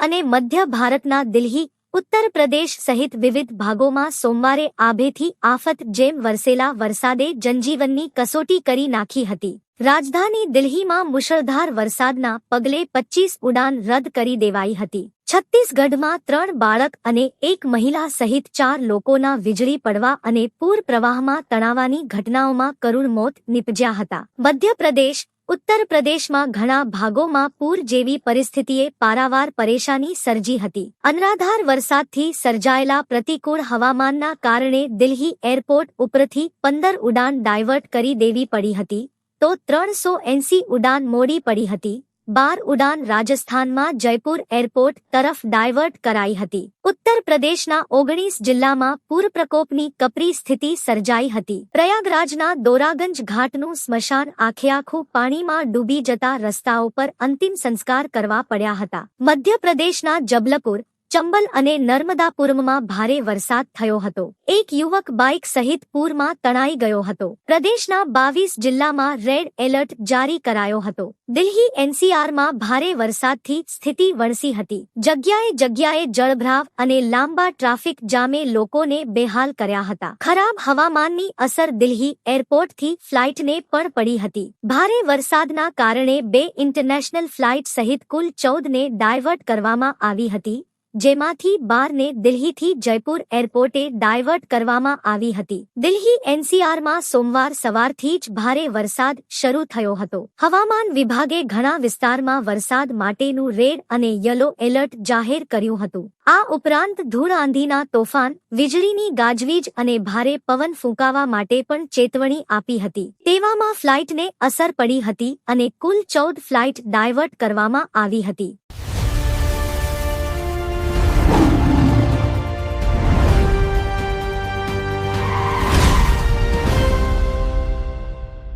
અને મધ્ય ભારતના દિલ્હી, ઉત્તર પ્રદેશ સહિત વિવિધ ભાગોમાં સોમવારે આભેથી આફત જેમ વરસેલા વરસાદે જનજીવનની કસોટી કરી નાખી હતી. રાજધાની દિલ્હીમાં મુશળધાર વરસાદના પગલે 25 ઉડાન રદ કરી દેવાઈ હતી. છત્તીસગઢમાં 3 બાળક અને 1 મહિલા સહિત 4 લોકોના વીજળી પડવા અને પૂર પ્રવાહમાં તણાવાની ઘટનાઓમાં કરુણ મોત નીપજ્યા હતા. મધ્યપ્રદેશ, ઉત્તર પ્રદેશમાં ઘણા ભાગોમાં પૂર જેવી પરિસ્થિતિએ પારાવાર પરેશાની સર્જી હતી. અનરાધાર વરસાદથી સર્જાયેલા પ્રતિકૂળ હવામાનના કારણે દિલ્હી એરપોર્ટ ઉપરથી 15 ઉડાન ડાયવર્ટ કરી દેવી પડી હતી, તો 380 ઉડાન મોડી પડી હતી. 12 ઉડાન રાજસ્થાનમાં જયપુર એરપોર્ટ તરફ ડાયવર્ટ કરાઈ હતી. ઉત્તર પ્રદેશના 19 જિલ્લામાં પૂર પ્રકોપની કપરી સ્થિતિ સર્જાઈ હતી. પ્રયાગરાજના દોરાગંજ ઘાટનું સ્મશાન આખેઆખું પાણીમાં ડૂબી જતા રસ્તાઓ પર અંતિમ સંસ્કાર કરવા પડ્યા હતા. મધ્યપ્રદેશના જબલપુર, ચંબલ અને નર્મદાપુરમમાં ભારે વરસાદ થયો હતો. એક યુવક બાઇક સહિત પૂરમાં તણાઈ ગયો હતો. પ્રદેશના 22 જિલ્લામાં રેડ એલર્ટ જારી કરાયો હતો. દિલ્હી એનસીઆરમાં ભારે વરસાદથી સ્થિતિ વણસી હતી. જગ્યાએ જળભરાવ અને લાંબા ટ્રાફિક જામે લોકોને બેહાલ કર્યા હતા. ખરાબ હવામાનની અસર દિલ્હી એરપોર્ટથી ફ્લાઇટને પણ પડી હતી. ભારે વરસાદના કારણે 2 ઇન્ટરનેશનલ ફ્લાઇટ સહિત કુલ 14 ને ડાયવર્ટ કરવામાં આવી હતી, જેમાંથી 12 ને દિલ્હીથી જયપુર એરપોર્ટે ડાયવર્ટ કરવામાં આવી હતી. દિલ્હી એનસીઆરમાં સોમવાર સવારથી જ ભારે વરસાદ શરૂ થયો હતો. હવામાન વિભાગે ઘણા વિસ્તારમાં વરસાદ માટેનું રેડ અને યલો એલર્ટ જાહેર કર્યું હતું. આ ઉપરાંત ધૂળ આંધીના તોફાન, વીજળીની ગાજવીજ અને ભારે પવન ફૂંકાવા માટે પણ ચેતવણી આપી હતી. તેવામાં ફ્લાઇટને અસર પડી હતી અને કુલ 14 ફ્લાઇટ ડાયવર્ટ કરવામાં આવી હતી.